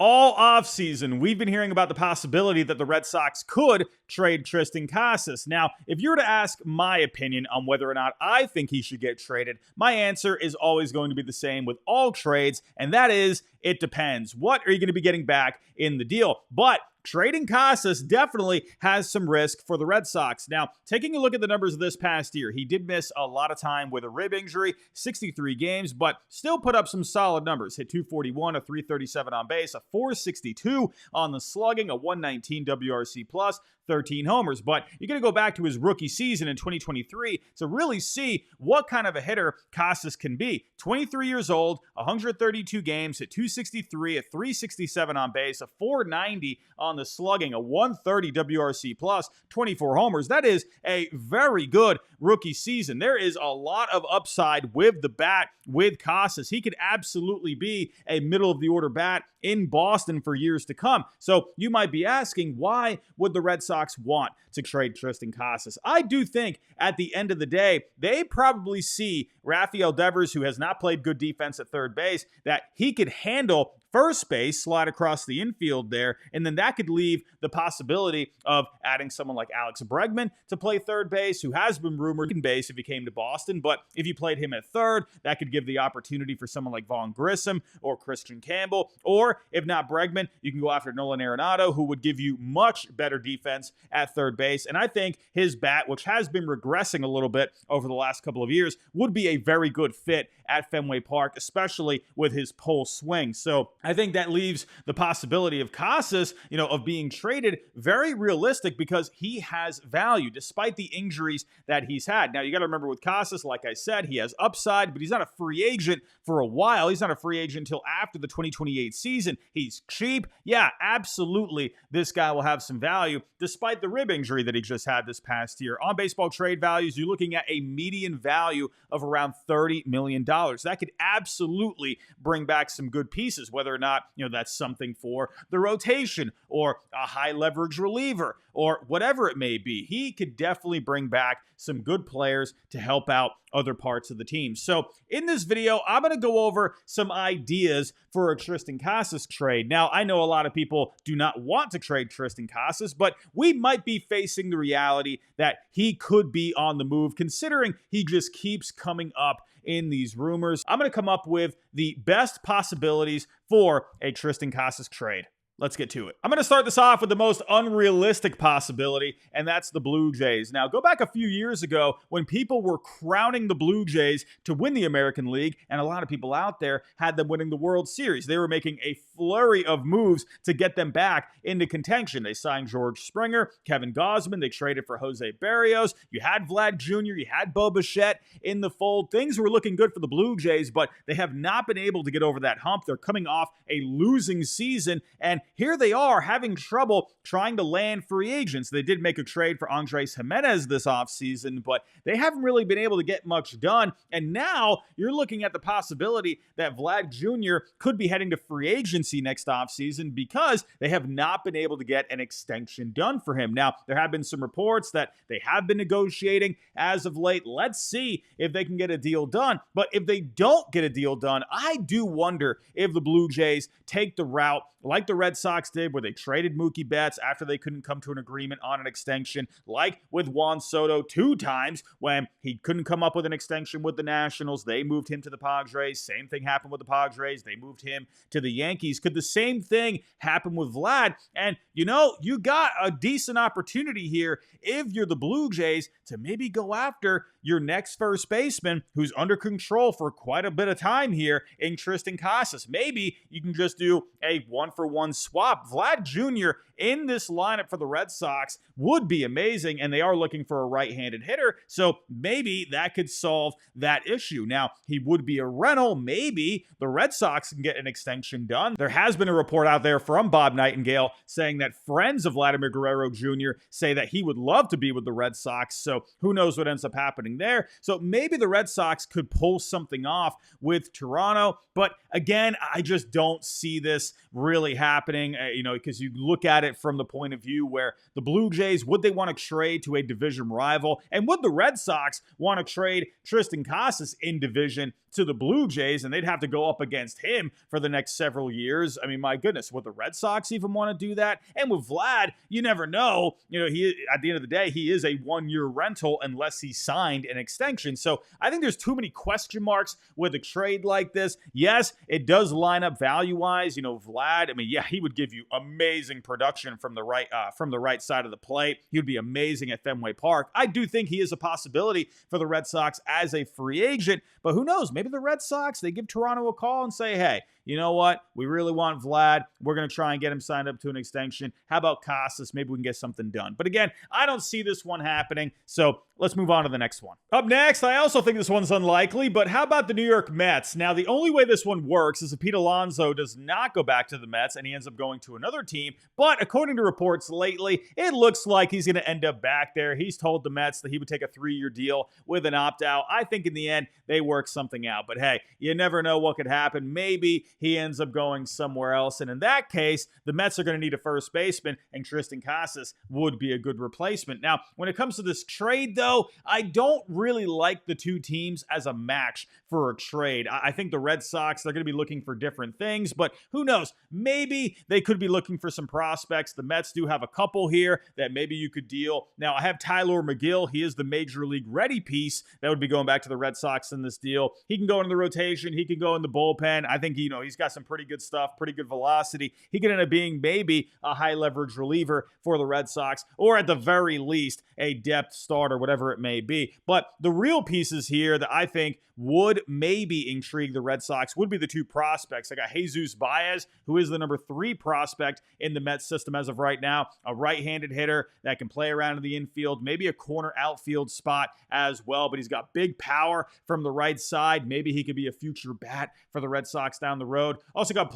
All offseason, we've been hearing about the possibility that the Red Sox could trade Triston Casas. Now, if you were to ask my opinion on whether or not I think he should get traded, my answer is always going to be the same with all trades, and that is, it depends. What are you going to be getting back in the deal? But trading Casas definitely has some risk for the Red Sox. Now, taking a look at the numbers this past year, he did miss a lot of time with a rib injury, 63 games, but still put up some solid numbers. Hit 241, a 337 on base, a 462 on the slugging, a 119 WRC plus, 13 homers. But you're going to go back to his rookie season in 2023 to really see what kind of a hitter Casas can be. 23 years old, 132 games, hit 263, a 367 on base, a 490 on the slugging, a 130 WRC plus, 24 homers. That is a very good rookie season. There is a lot of upside with the bat with Casas. He could absolutely be a middle of the order bat in Boston for years to come. So you might be asking, why would the Red Sox want to trade Triston Casas? I do think at the end of the day, they probably see Rafael Devers, who has not played good defense at third base, that he could handle first base, slide across the infield there, and then that could leave the possibility of adding someone like Alex Bregman to play third base, who has been rumored in base if he came to Boston, but if you played him at third, that could give the opportunity for someone like Vaughn Grissom or Christian Campbell, or if not Bregman, you can go after Nolan Arenado, who would give you much better defense at third base, and I think his bat, which has been regressing a little bit over the last couple of years, would be a very good fit at Fenway Park, especially with his pull swing. So I think that leaves the possibility of Casas, of being traded very realistic because he has value despite the injuries that he's had. Now, you got to remember with Casas, like I said, he has upside, but he's not a free agent for a while. He's not a free agent until after the 2028 season. He's cheap. Yeah, absolutely. This guy will have some value despite the rib injury that he just had this past year. On baseball trade values, you're looking at a median value of around $30 million. That could absolutely bring back some good pieces, whether or not, that's something for the rotation or a high leverage reliever or whatever it may be. He could definitely bring back some good players to help out other parts of the team. So in this video, I'm going to go over some ideas for a Triston Casas trade. Now, I know a lot of people do not want to trade Triston Casas, but we might be facing the reality that he could be on the move, considering he just keeps coming up in these rumors. I'm going to come up with the best possibilities for a Triston Casas trade. Let's get to it. I'm going to start this off with the most unrealistic possibility, and that's the Blue Jays. Now, go back a few years ago when people were crowning the Blue Jays to win the American League, and a lot of people out there had them winning the World Series. They were making a flurry of moves to get them back into contention. They signed George Springer, Kevin Gausman. They traded for Jose Barrios. You had Vlad Jr., you had Bo Bichette in the fold. Things were looking good for the Blue Jays, but they have not been able to get over that hump. They're coming off a losing season, and here they are having trouble trying to land free agents. They did make a trade for Andres Jimenez this offseason, but they haven't really been able to get much done. And now you're looking at the possibility that Vlad Jr. could be heading to free agency next offseason because they have not been able to get an extension done for him. Now, there have been some reports that they have been negotiating as of late. Let's see if they can get a deal done. But if they don't get a deal done, I do wonder if the Blue Jays take the route like the Red Sox did, where they traded Mookie Betts after they couldn't come to an agreement on an extension, like with Juan Soto 2 times when he couldn't come up with an extension with the Nationals. They moved him to the Padres. Same thing happened with the Padres. They moved him to the Yankees. Could the same thing happen with Vlad? And, you got a decent opportunity here if you're the Blue Jays to maybe go after your next first baseman who's under control for quite a bit of time here in Triston Casas. Maybe you can just do a 1-for-1 swap. Vlad Jr. in this lineup for the Red Sox would be amazing, and they are looking for a right-handed hitter, so maybe that could solve that issue. Now, he would be a rental. Maybe the Red Sox can get an extension done. There has been a report out there from Bob Nightingale saying that friends of Vladimir Guerrero Jr. say that he would love to be with the Red Sox, so who knows what ends up happening happening there. So maybe the Red Sox could pull something off with Toronto. But again, I just don't see this really happening, because you look at it from the point of view where the Blue Jays, would they want to trade to a division rival? And would the Red Sox want to trade Triston Casas in division to the Blue Jays, and they'd have to go up against him for the next several years? I mean, my goodness, would the Red Sox even want to do that? And with Vlad, you never know. He, at the end of the day, he is a one-year rental unless he signed an extension. So I think there's too many question marks with a trade like this. Yes, it does line up value-wise. Vlad, I mean, yeah, he would give you amazing production from the right side of the plate. He would be amazing at Fenway Park. I do think he is a possibility for the Red Sox as a free agent, but who knows? Maybe the Red Sox, they give Toronto a call and say, hey, you know what? We really want Vlad. We're going to try and get him signed up to an extension. How about Casas? Maybe we can get something done. But again, I don't see this one happening. So let's move on to the next one. Up next, I also think this one's unlikely, but how about the New York Mets? Now, the only way this one works is if Pete Alonso does not go back to the Mets and he ends up going to another team. But according to reports lately, it looks like he's going to end up back there. He's told the Mets that he would take a 3-year deal with an opt-out. I think in the end, they work something out. But hey, you never know what could happen. Maybe he ends up going somewhere else. And in that case, the Mets are going to need a first baseman, and Triston Casas would be a good replacement. Now, when it comes to this trade, though, I don't really like the two teams as a match for a trade. I think the Red Sox, they're going to be looking for different things, but who knows? Maybe they could be looking for some prospects. The Mets do have a couple here that maybe you could deal. Now, I have Tyler McGill. He is the Major League ready piece that would be going back to the Red Sox in this deal. He can go into the rotation. He can go in the bullpen. I think, he's got some pretty good stuff, pretty good velocity. He could end up being maybe a high leverage reliever for the Red Sox, or at the very least, a depth starter, whatever it may be. But the real pieces here that I think would maybe intrigue the Red Sox would be the two prospects. I got Jesus Baez, who is the number 3 prospect in the Mets system as of right now, a right-handed hitter that can play around in the infield, maybe a corner outfield spot as well, but he's got big power from the right side. Maybe he could be a future bat for the Red Sox down the road. Also got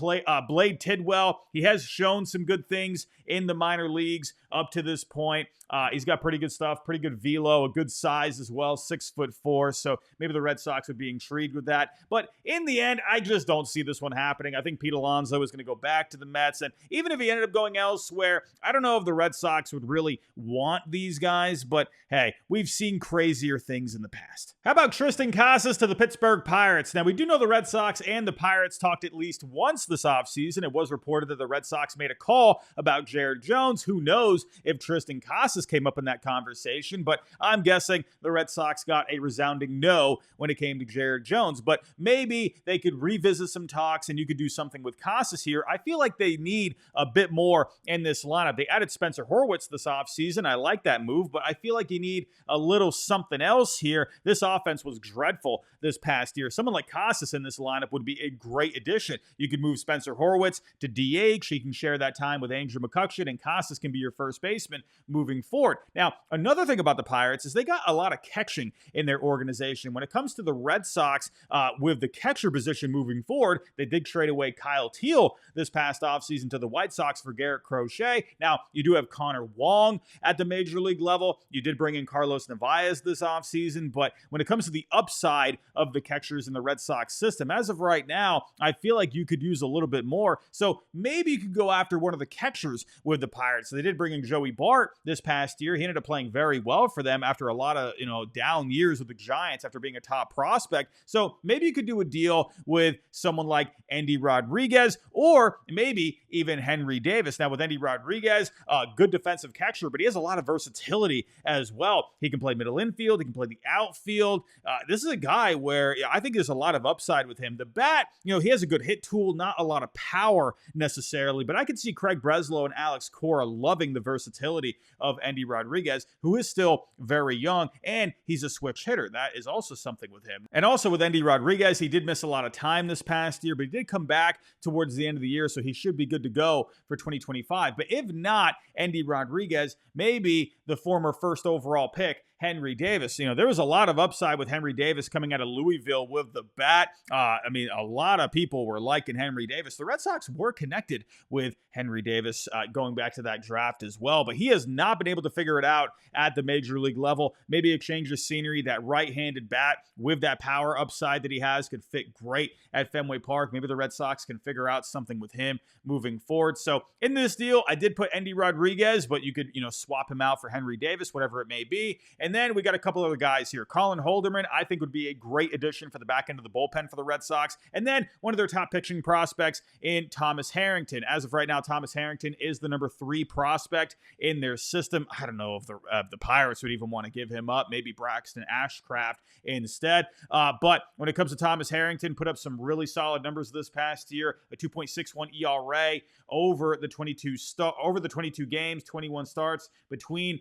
Blade Tidwell. He has shown some good things in the minor leagues up to this point. He's got pretty good stuff, pretty good velo, a good size as well, 6'4". So maybe the Red Sox would be intrigued with that. But in the end, I just don't see this one happening. I think Pete Alonso is going to go back to the Mets. And even if he ended up going elsewhere, I don't know if the Red Sox would really want these guys. But hey, we've seen crazier things in the past. How about Triston Casas to the Pittsburgh Pirates? Now, we do know the Red Sox and the Pirates talked at least once this offseason. It was reported that the Red Sox made a call about Jared Jones. Who knows if Triston Casas came up in that conversation, but I'm guessing the Red Sox got a resounding no when it came to Jared Jones. But maybe they could revisit some talks and you could do something with Casas here. I feel like they need a bit more in this lineup. They added Spencer Horwitz this offseason. I like that move, but I feel like you need a little something else here. This offense was dreadful this past year. Someone like Casas in this lineup would be a great addition. You could move Spencer Horwitz to DH. He can share that time with Andrew McCutcheon, and Casas can be your first baseman moving forward. Now, another thing about the Pirates is they got a lot of catching in their organization. When it comes to the Red Sox, with the catcher position moving forward, they did trade away Kyle Teal this past offseason to the White Sox for Garrett Crochet. Now, you do have Connor Wong at the major league level. You did bring in Carlos Narvaez this offseason, but when it comes to the upside of the catchers in the Red Sox system, as of right now, I feel like you could use a little bit more. So maybe you could go after one of the catchers with the Pirates. So they did bring in Joey Bart this past year. He ended up playing very well for them after a lot of, down years with the Giants after being a top prospect. So maybe you could do a deal with someone like Endy Rodriguez or maybe even Henry Davis. Now with Endy Rodriguez, a good defensive catcher, but he has a lot of versatility as well. He can play middle infield. He can play the outfield. This is a guy where I think there's a lot of upside with him. The bat, he has a good hit tool, not a lot of power necessarily, but I could see Craig Breslow and Alex Cora loving the versatility of Endy Rodriguez, who is still very young, and he's a switch hitter. That is also something with him. And also with Endy Rodriguez, he did miss a lot of time this past year, but he did come back towards the end of the year, so he should be good to go for 2025. But if not Endy Rodriguez, maybe the former first overall pick, Henry Davis. There was a lot of upside with Henry Davis coming out of Louisville with the bat. A lot of people were liking Henry Davis. The Red Sox were connected with Henry Davis going back to that draft as well, but he has not been able to figure it out at the major league level. Maybe a change of scenery. That right-handed bat with that power upside that he has could fit great at Fenway Park. Maybe the Red Sox can figure out something with him moving forward. So in this deal, I did put Endy Rodriguez, but you could, swap him out for Henry Davis, whatever it may be. And then we got a couple other guys here. Colin Holderman, I think, would be a great addition for the back end of the bullpen for the Red Sox. And then one of their top pitching prospects in Thomas Harrington. As of right now, Thomas Harrington is the number 3 prospect in their system. I don't know if the Pirates would even want to give him up. Maybe Braxton Ashcraft instead. But when it comes to Thomas Harrington, put up some really solid numbers this past year. A 2.61 ERA over the 22 games, 21 starts between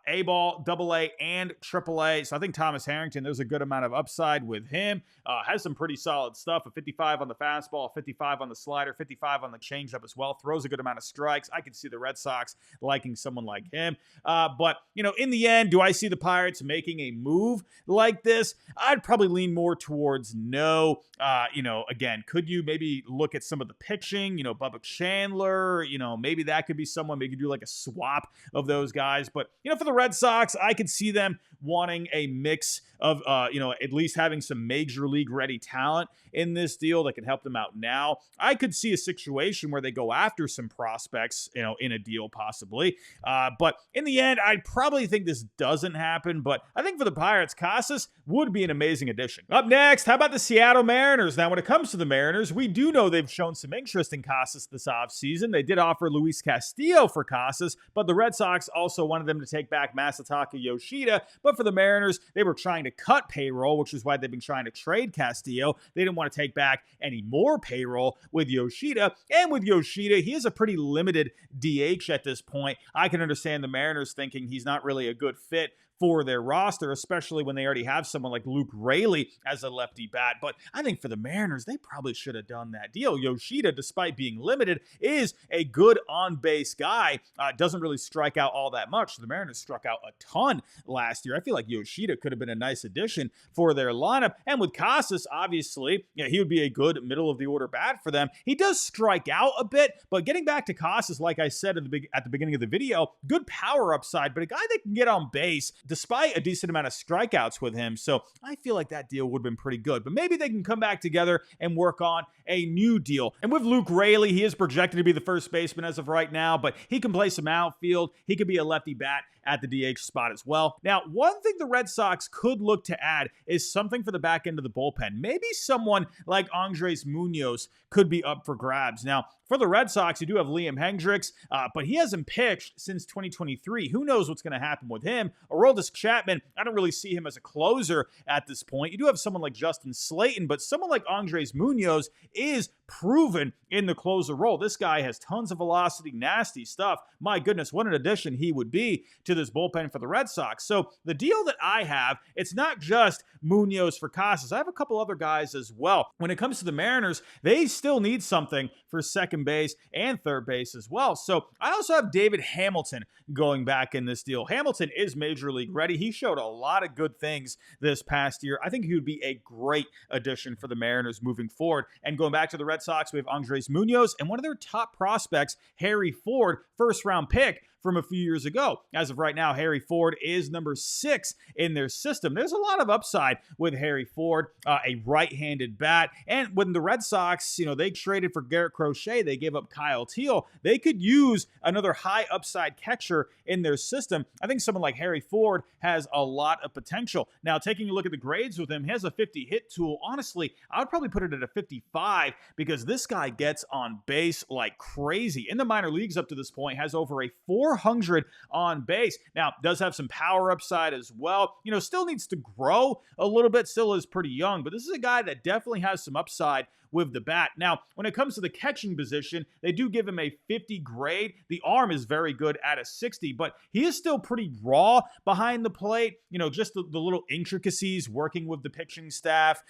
A-ball, AA, and AAA. So I think Thomas Harrington, there's a good amount of upside with him. Has some pretty solid stuff. A 55 on the fastball, a 55 on the slider, 55 on the changeup as well. Throws a good amount of strikes. I can see the Red Sox liking someone like him. But in the end, do I see the Pirates making a move like this? I'd probably lean more towards no. Again, could you maybe look at some of the pitching? Bubba Chandler, maybe that could be someone. Maybe do like a swap of those guys. But for the Red Sox, I could see them wanting a mix of, at least having some major league ready talent in this deal that can help them out now. I could see a situation where they go after some prospects, in a deal possibly. But in the end, I'd probably think this doesn't happen. But I think for the Pirates, Casas would be an amazing addition. Up next, how about the Seattle Mariners? Now, when it comes to the Mariners, we do know they've shown some interest in Casas this offseason. They did offer Luis Castillo for Casas, but the Red Sox also wanted them to take back Masataka Yoshida. But for the Mariners, they were trying to cut payroll, which is why they've been trying to trade Castillo. They didn't want to take back any more payroll with Yoshida. And with Yoshida, he is a pretty limited DH at this point. I can understand the Mariners thinking he's not really a good fit for their roster, especially when they already have someone like Luke Raley as a lefty bat. But I think for the Mariners, they probably should have done that deal. Yoshida, despite being limited, is a good on-base guy. Doesn't really strike out all that much. The Mariners struck out a ton last year. I feel like Yoshida could have been a nice addition for their lineup. And with Casas, obviously, he would be a good middle-of-the-order bat for them. He does strike out a bit, but getting back to Casas, like I said at the beginning of the video, good power upside, but a guy that can get on base despite a decent amount of strikeouts with him. So I feel like that deal would have been pretty good. But maybe they can come back together and work on a new deal. And with Luke Raley, he is projected to be the first baseman as of right now, but he can play some outfield. He could be a lefty bat at the DH spot as well. Now, one thing the Red Sox could look to add is something for the back end of the bullpen. Maybe someone like Andres Munoz could be up for grabs. Now, for the Red Sox, you do have Liam Hendricks, but he hasn't pitched since 2023. Who knows what's going to happen with him? Aroldis Chapman, I don't really see him as a closer at this point. You do have someone like Justin Slayton, but someone like Andres Munoz is proven in the closer role. This guy has tons of velocity, nasty stuff. My goodness, what an addition he would be to this bullpen for the Red Sox. So the deal that I have, it's not just Munoz for Casas. I have a couple other guys as well. When it comes to the Mariners, they still need something for second base and third base as well. So I also have David Hamilton going back in this deal. Hamilton is major league ready. He showed a lot of good things this past year. I think he would be a great addition for the Mariners moving forward. And going back to the Red Sox, we have Andres Munoz and one of their top prospects, Harry Ford, first round pick from a few years ago. As of right now, Harry Ford is number 6 in their system. There's a lot of upside with Harry Ford, a right-handed bat. And when the Red Sox, they traded for Garrett Crochet, they gave up Kyle Teal. They could use another high upside catcher in their system. I think someone like Harry Ford has a lot of potential. Now, taking a look at the grades with him, he has a 50 hit tool. Honestly, I would probably put it at a 55 because this guy gets on base like crazy. In the minor leagues up to this point, has over a 400 on base. Now, does have some power upside as well. Still needs to grow a little bit, still is pretty young, but this is a guy that definitely has some upside with the bat. Now, when it comes to the catching position, they do give him a 50 grade. The arm is very good at a 60, but he is still pretty raw behind the plate. Just the little intricacies working with the pitching staff,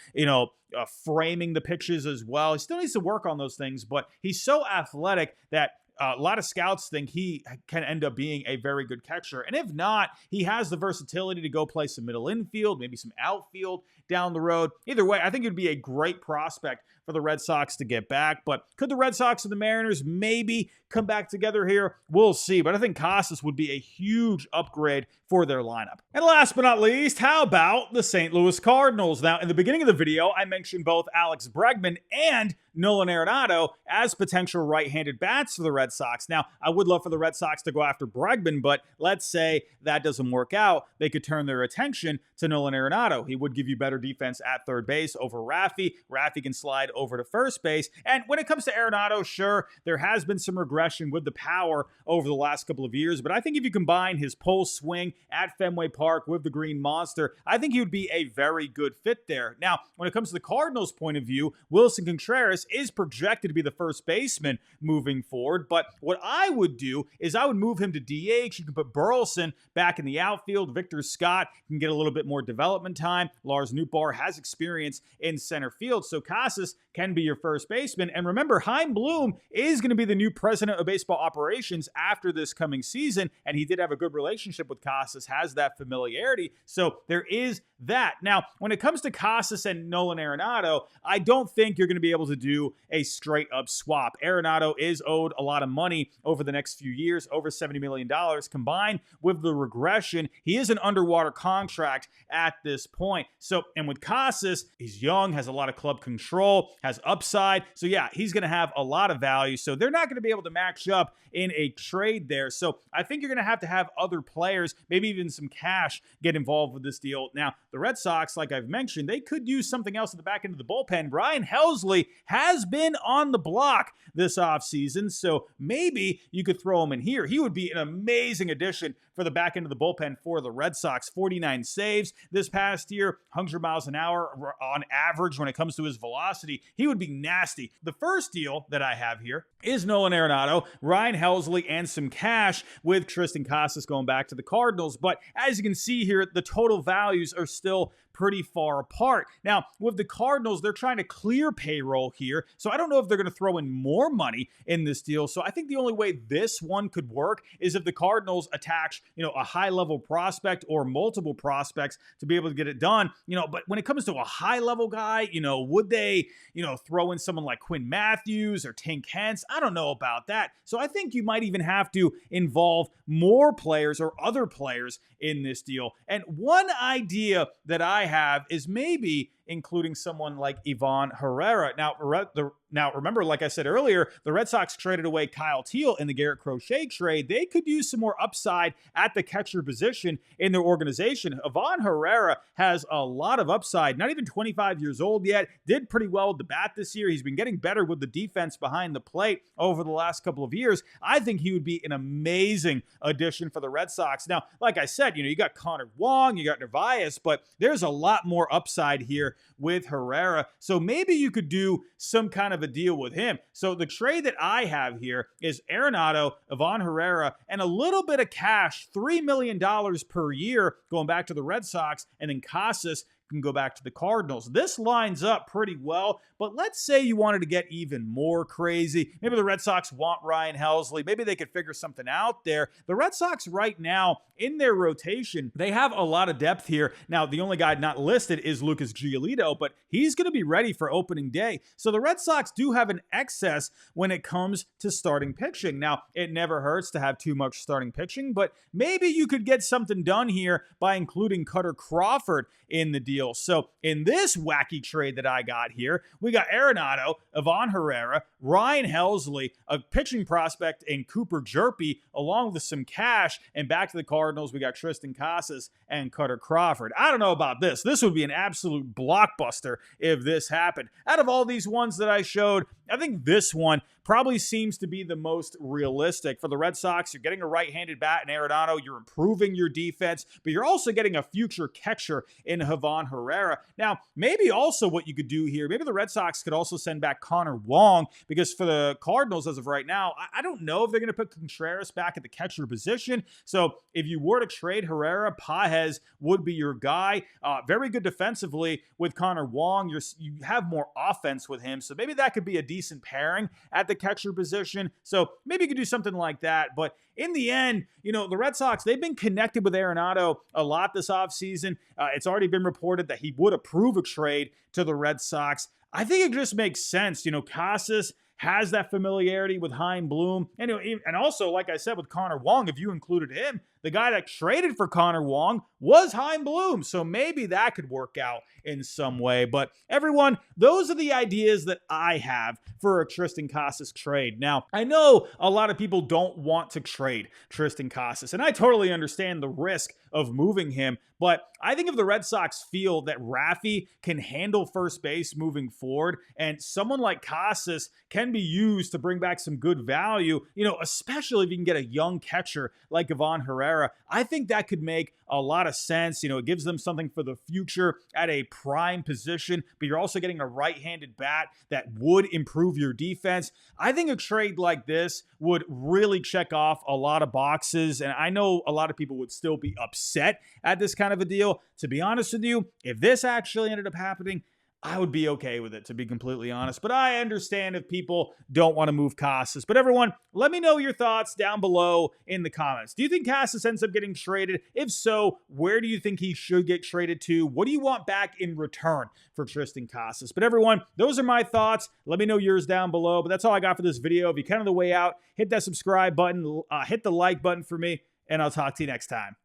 framing the pitches as well. He still needs to work on those things, but he's so athletic that a lot of scouts think he can end up being a very good catcher. And if not, he has the versatility to go play some middle infield, maybe some outfield down the road. Either way, I think it'd be a great prospect for the Red Sox to get back. But could the Red Sox and the Mariners maybe come back together here? We'll see. But I think Casas would be a huge upgrade for their lineup. And last but not least, how about the St. Louis Cardinals? Now, in the beginning of the video, I mentioned both Alex Bregman and Nolan Arenado as potential right-handed bats for the Red Sox. Now, I would love for the Red Sox to go after Bregman, but let's say that doesn't work out. They could turn their attention to Nolan Arenado. He would give you better defense at third base over Raffy. Raffy can slide over to first base. And when it comes to Arenado, sure, there has been some regression with the power over the last couple of years, but I think if you combine his pull swing at Fenway Park with the Green Monster, I think he would be a very good fit there. Now, when it comes to the Cardinals' point of view, Wilson Contreras is projected to be the first baseman moving forward, but what I would do is I would move him to DH. You can put Burleson back in the outfield. Victor Scott can get a little bit more development time. Lars Nootbaar has experience in center field, so Casas can be your first baseman. And remember, Chaim Bloom is going to be the new president of baseball operations after this coming season, and he did have a good relationship with Casas, has that familiarity, so there is that. Now, when it comes to Casas and Nolan Arenado, I don't think you're going to be able to do a straight up swap. Arenado is owed a lot of money over the next few years, over $70 million. Combined with the regression, he is an underwater contract at this point. So, and with Casas, he's young, has a lot of club control, has upside. So yeah, he's going to have a lot of value. So they're not going to be able to match up in a trade there. So I think you're going to have other players, maybe even some cash, get involved with this deal. Now, the Red Sox, like I've mentioned, they could use something else at the back end of the bullpen. Ryan Helsley has been on the block this offseason, so maybe you could throw him in here. He would be an amazing addition for the back end of the bullpen for the Red Sox. 49 saves this past year, 100 miles an hour on average when it comes to his velocity. He would be nasty. The first deal that I have here is Nolan Arenado, Ryan Helsley, and some cash with Triston Casas going back to the Cardinals. But as you can see here, the total values are still pretty far apart. Now, with the Cardinals, they're trying to clear payroll here, so I don't know if they're going to throw in more money in this deal. So I think the only way this one could work is if the Cardinals attach, a high-level prospect or multiple prospects to be able to get it done. But when it comes to a high-level guy, would they, throw in someone like Quinn Matthews or Tink Hence? I don't know about that. So I think you might even have to involve more players or other players in this deal. And one idea that I have is maybe including someone like Ivan Herrera. Now, remember, like I said earlier, the Red Sox traded away Kyle Teal in the Garrett Crochet trade. They could use some more upside at the catcher position in their organization. Ivan Herrera has a lot of upside, not even 25 years old yet, did pretty well with the bat this year. He's been getting better with the defense behind the plate over the last couple of years. I think he would be an amazing addition for the Red Sox. Now, like I said, you got Connor Wong, you got Narvaez, but there's a lot more upside here with Herrera. So maybe you could do some kind of a deal with him. So the trade that I have here is Arenado, Ivan Herrera, and a little bit of cash, $3 million per year going back to the Red Sox, and then Casas can go back to the Cardinals. This lines up pretty well, but let's say you wanted to get even more crazy. Maybe the Red Sox want Ryan Helsley. Maybe they could figure something out there. The Red Sox right now in their rotation, they have a lot of depth here. Now, the only guy not listed is Lucas Giolito, but he's going to be ready for opening day. So the Red Sox do have an excess when it comes to starting pitching. Now, it never hurts to have too much starting pitching, but maybe you could get something done here by including Cutter Crawford in the deal. So in this wacky trade that I got here, we got Arenado, Ivan Herrera, Ryan Helsley, a pitching prospect in Cooper Jerpy, along with some cash, and back to the Cardinals, we got Triston Casas and Cutter Crawford. I don't know about this. This would be an absolute blockbuster if this happened. Out of all these ones that I showed, I think this one probably seems to be the most realistic. For the Red Sox, you're getting a right-handed bat in Arenado, you're improving your defense, but you're also getting a future catcher in Ivan Herrera. Now, maybe also what you could do here, maybe the Red Sox could also send back Connor Wong, because for the Cardinals, as of right now, I don't know if they're going to put Contreras back at the catcher position. So if you were to trade Herrera, Pages would be your guy. Very good defensively with Connor Wong. You have more offense with him, so maybe that could be a decent decent pairing at the catcher position. So maybe you could do something like that. But in the end, the Red Sox, they've been connected with Arenado a lot this offseason. It's already been reported that he would approve a trade to the Red Sox. I think it just makes sense. Casas has that familiarity with Chaim Bloom. And also, like I said, with Connor Wong, if you included him, the guy that traded for Connor Wong was Chaim Bloom. So maybe that could work out in some way. But everyone, those are the ideas that I have for a Triston Casas trade. Now, I know a lot of people don't want to trade Triston Casas, and I totally understand the risk of moving him. But I think if the Red Sox feel that Rafi can handle first base moving forward, and someone like Casas can be used to bring back some good value, especially if you can get a young catcher like Ivan Herrera, I think that could make a lot of sense. It gives them something for the future at a prime position, but you're also getting a right-handed bat that would improve your defense. I think a trade like this would really check off a lot of boxes, and I know a lot of people would still be upset at this kind of a deal. To be honest with you, if this actually ended up happening, I would be okay with it, to be completely honest. But I understand if people don't want to move Casas. But everyone, let me know your thoughts down below in the comments. Do you think Casas ends up getting traded? If so, where do you think he should get traded to? What do you want back in return for Triston Casas? But everyone, those are my thoughts. Let me know yours down below. But that's all I got for this video. If you're kind of the way out, hit that subscribe button, hit the like button for me, and I'll talk to you next time.